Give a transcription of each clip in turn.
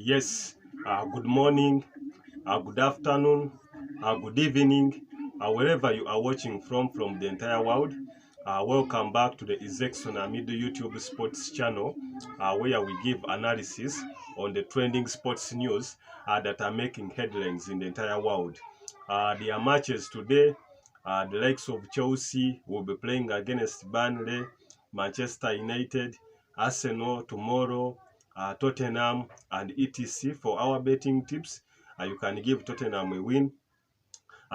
Yes, good morning, good afternoon, good evening, wherever you are watching from the entire world. Welcome back to the Isaac Sonamido YouTube Sports channel, where we give analysis on the trending sports news that are making headlines in the entire world. There are matches today. The likes of Chelsea will be playing against Burnley, Manchester United, Arsenal tomorrow, Tottenham and etc. For our betting tips, you can give Tottenham a win,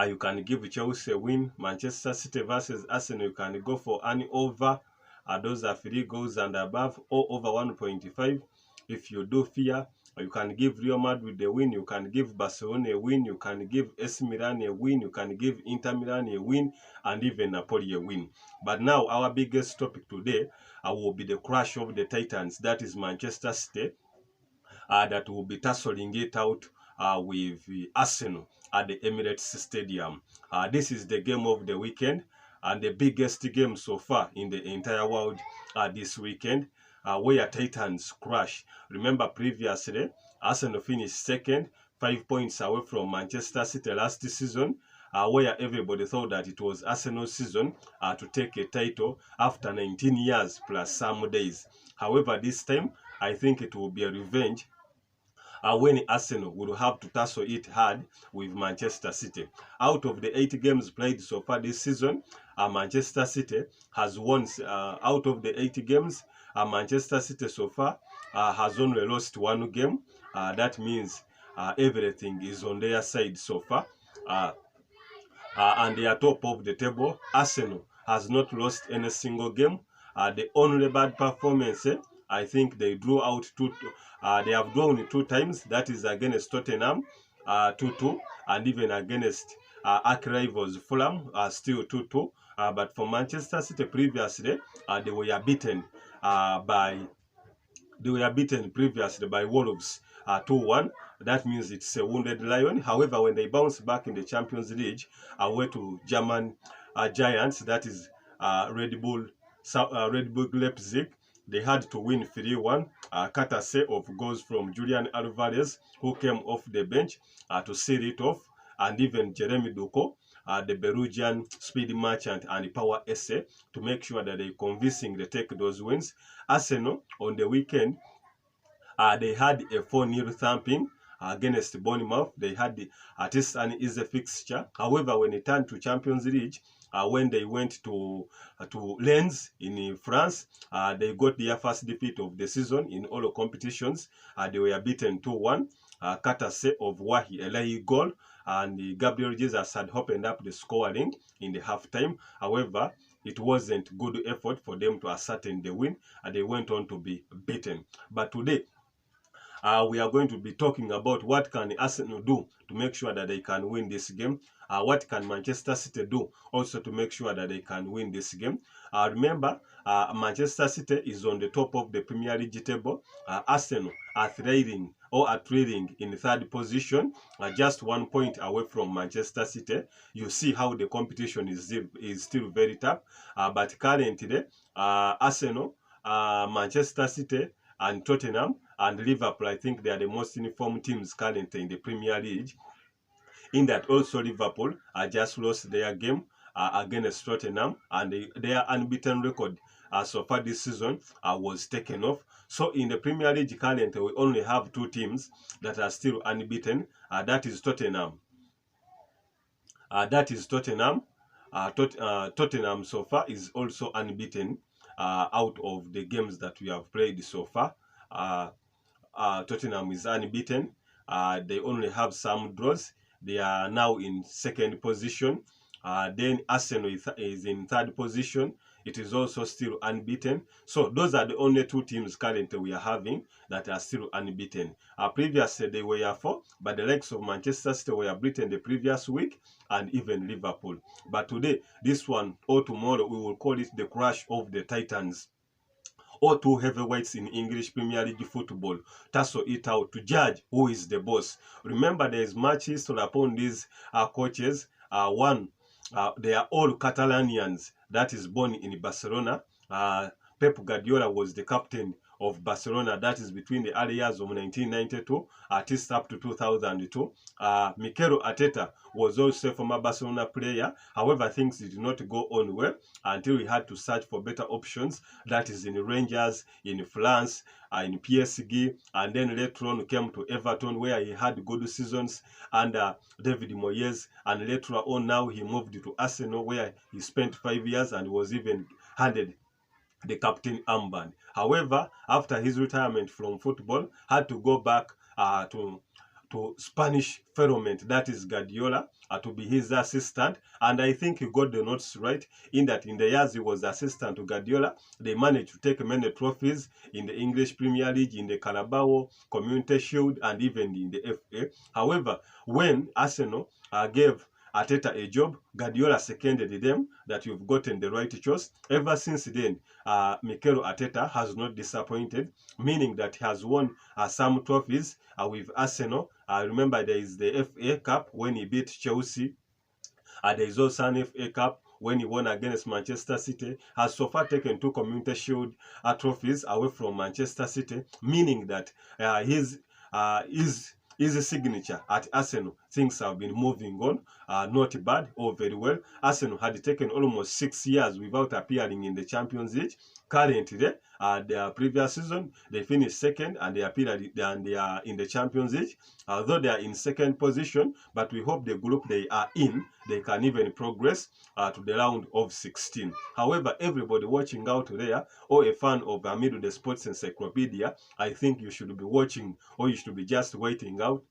you can give Chelsea a win. Manchester City versus Arsenal, you can go for an over, those are 3 goals and above, or over 1.5. If you do fear, you can give Real Madrid a win, you can give Barcelona a win, you can give AC Milan a win, you can give Inter Milan a win, and even Napoli a win. But now our biggest topic today will be the crash of the Titans, that is Manchester City, that will be tussling it out with Arsenal at the Emirates Stadium. This is the game of the weekend and the biggest game so far in the entire world this weekend, where Titans crash. Remember previously, Arsenal finished second, 5 points away from Manchester City last season, where everybody thought that it was Arsenal's season to take a title after 19 years plus some days. However, this time, I think it will be a revenge when Arsenal will have to tussle it hard with Manchester City. Out of the 8 games played so far this season, Manchester City has won. Out of the 8 games, Manchester City so far has only lost 1 game. That means everything is on their side so far. And they are top of the table. Arsenal has not lost any single game. The only bad performance, I think they drew out they have drawn 2 times. That is against Tottenham, 2-2, and even against arch rivals Fulham, still 2-2. But for Manchester City previously, they were beaten previously by Wolves 2-1. That means it's a wounded lion. However, when they bounce back in the Champions League away to German giants, that is Red Bull Leipzig, they had to win 3-1, courtesy of goals from Julian Alvarez, who came off the bench to seal it off, and even Jeremy Doku, the Perugian speed merchant and power essay, to make sure that they convincingly take those wins. Arsenal on the weekend, they had a 4-0 thumping against Bournemouth. They had at least an easy fixture. However, when it turned to Champions League, when they went to Lens in France, they got their first defeat of the season in all competitions. They were beaten 2-1, courtesy of Wahi Elahi goal, and Gabriel Jesus had opened up the scoring in the halftime. However, it wasn't good effort for them to ascertain the win, and they went on to be beaten. But today, we are going to be talking about what can Arsenal do to make sure that they can win this game. What can Manchester City do also to make sure that they can win this game. Remember, Manchester City is on the top of the Premier League table. Arsenal are trailing in 3rd position, just 1 point away from Manchester City. You see how the competition is still very tough. But currently, Arsenal, Manchester City, and Tottenham and Liverpool, I think they are the most informed teams currently in the Premier League. In that also Liverpool just lost their game against Tottenham, and their unbeaten record so far this season was taken off. So in the Premier League currently, we only have 2 teams that are still unbeaten. That is Tottenham. Tottenham so far is also unbeaten out of the games that we have played so far. Tottenham is unbeaten. They only have some draws. They are now in 2nd position. Then Arsenal is in 3rd position. It is also still unbeaten. So those are the only 2 teams currently we are having that are still unbeaten. Previously they were 4, but the likes of Manchester City were beaten the previous week, and even Liverpool. But today, this one or tomorrow, we will call it the crash of the Titans, or 2 heavyweights in English Premier League football tussle it out to judge who is the boss. Remember, there is much history upon these coaches. They are all Catalanians, that is born in Barcelona. Pep Guardiola was the captain of Barcelona, that is between the early years of 1992 at least up to 2002. Mikel Arteta was also a former Barcelona player. However, things did not go on well until he had to search for better options, that is in Rangers, in France, in PSG, and then later on came to Everton, where he had good seasons under David Moyes, and later on now he moved to Arsenal, where he spent 5 years and was even handed the captain armband. However, after his retirement from football, had to go back to Spanish firmament, that is Guardiola, to be his assistant. And I think he got the notes right in that in the years he was assistant to Guardiola, they managed to take many trophies in the English Premier League, in the Carabao, Community Shield, and even in the FA. However, when Arsenal gave Arteta a job, Guardiola seconded them that you've gotten the right choice. Ever since then, Mikel Arteta has not disappointed, meaning that he has won some trophies with Arsenal. Remember, there is the FA Cup when he beat Chelsea. There is also an FA Cup when he won against Manchester City. Has so far taken 2 Community Shield trophies away from Manchester City, meaning that his signature at Arsenal, things have been moving on, not bad or very well. Arsenal had taken almost 6 years without appearing in the Champions League. Currently, their previous season, they finished second and they appeared and they are in the Champions League. Although they are in second position, but we hope the group they are in, they can even progress to the round of 16. However, everybody watching out there, or a fan of Amido the Sports Encyclopedia, I think you should be watching, or you should be just waiting out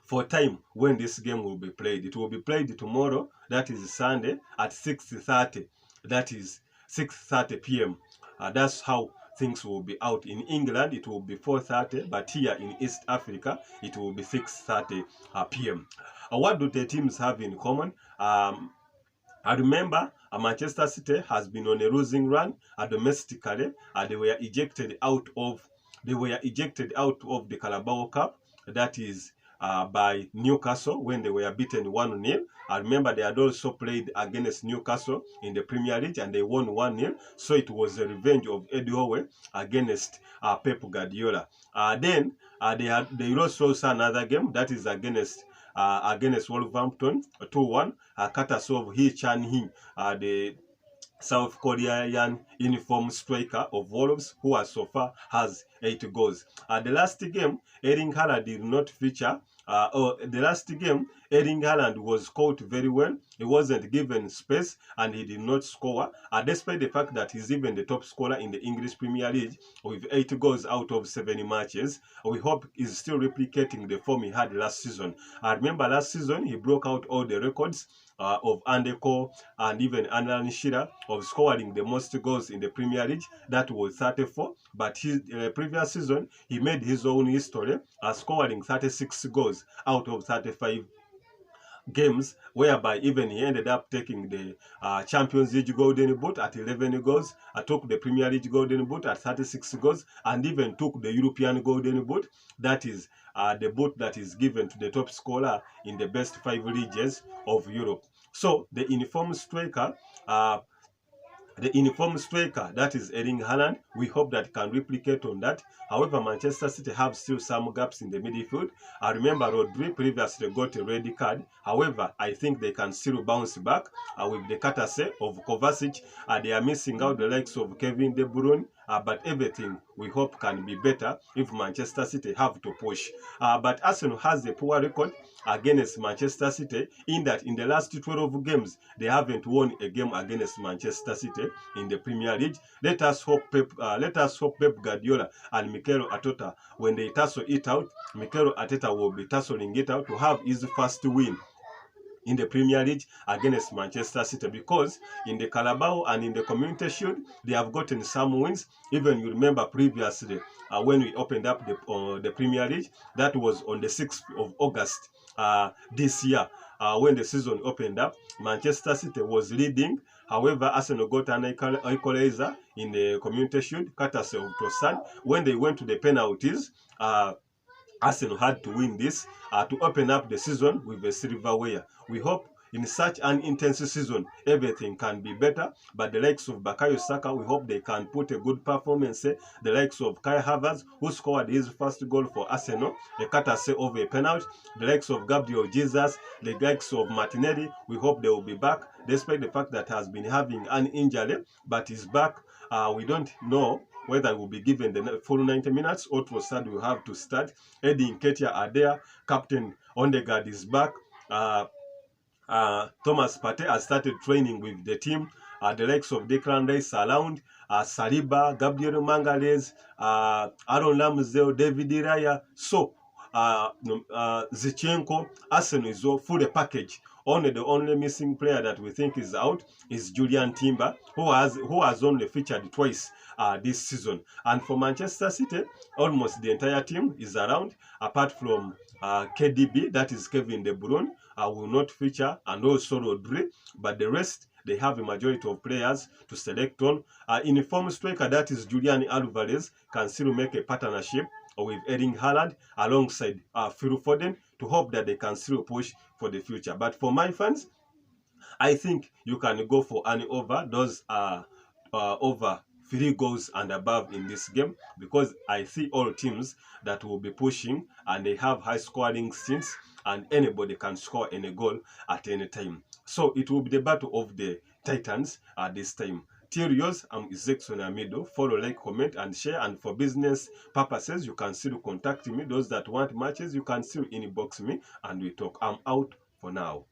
for time when this game will be played. It will be played tomorrow, that is Sunday, at 6:30. That is 6:30 p.m. That's how things will be out. In England, it will be 4:30, but here in East Africa, it will be 6:30 p.m. What do the teams have in common? I remember Manchester City has been on a losing run domestically. They were ejected out of the Carabao Cup, that is by Newcastle, when they were beaten 1-0. I remember they had also played against Newcastle in the Premier League and they won 1-0. So it was a revenge of Eddie Howe against Pep Guardiola. Then they also saw another game, that is against Wolverhampton, 2-1. Courtesy of Hee Chan-hee, the South Korean uniform striker of Wolves, who so far has 8 goals. The last game, Erling Haaland did not feature. The last game, Erling Haaland was caught very well. He wasn't given space and he did not score, despite the fact that he's even the top scorer in the English Premier League with 8 goals out of 7 matches. We hope he's still replicating the form he had last season. I remember last season he broke out all the records of Andy Cole and even Alan Shearer of scoring the most goals in the Premier League. That was 34. But his previous season, he made his own history, scoring 36 goals out of 35 games, whereby even he ended up taking the Champions League Golden Boot at 11 goals, took the Premier League Golden Boot at 36 goals, and even took the European Golden Boot, that is the boot that is given to the top scorer in the best 5 leagues of Europe. So the uniform striker, that is Erling Haaland, we hope that can replicate on that. However, Manchester City have still some gaps in the midfield. I remember Rodri previously got a red card. However, I think they can still bounce back with the courtesy of Kovacic. They are missing out the likes of Kevin De Bruyne. But everything we hope can be better if Manchester City have to push. But Arsenal has a poor record against Manchester City in that in the last 12 games, they haven't won a game against Manchester City in the Premier League. Let us hope Pep Guardiola and Mikel Arteta, when they tussle it out, Mikel Arteta will be tussling it out to have his first win in the Premier League against Manchester City, because in the Carabao and in the Community Shield, they have gotten some wins. Even you remember previously when we opened up the Premier League, that was on the 6th of August this year. When the season opened up, Manchester City was leading. However, Arsenal got an equalizer in the Community Shield, courtesy of Trossard. When they went to the penalties, Arsenal had to win this to open up the season with a silverware. We hope in such an intense season, everything can be better. But the likes of Bukayo Saka, we hope they can put a good performance. The likes of Kai Havertz, who scored his first goal for Arsenal, a courtesy of a penalty. The likes of Gabriel Jesus, the likes of Martinelli, we hope they will be back, despite the fact that he has been having an injury, but he's back. We don't know whether will be given the full 90 minutes or Trossard will have to start. Eddie Nketiah are there. Captain Ondegaard is back. Thomas Partey has started training with the team. The likes of Declan Rice around. Saliba, Gabriel Magalhaes, Aaron Ramsdale, David Raya. So, Zinchenko, Arsenal is all full package. The only missing player that we think is out is Julian Timber, who has only featured twice this season. And for Manchester City, almost the entire team is around, apart from KDB, that is Kevin De Bruyne, will not feature, and also Rodri, but the rest, they have a majority of players to select on. In form striker, that is Julian Alvarez, can still make a partnership with Erling Haaland alongside Phil Foden to hope that they can still push for the future. But for my fans, I think you can go for an over. Those are over 3 goals and above in this game, because I see all teams that will be pushing and they have high scoring scenes and anybody can score any goal at any time. So it will be the battle of the Titans at this time. Till yours, I'm Ezekiel Amido. Follow, like, comment, and share. And for business purposes, you can still contact me. Those that want matches, you can still inbox me and we talk. I'm out for now.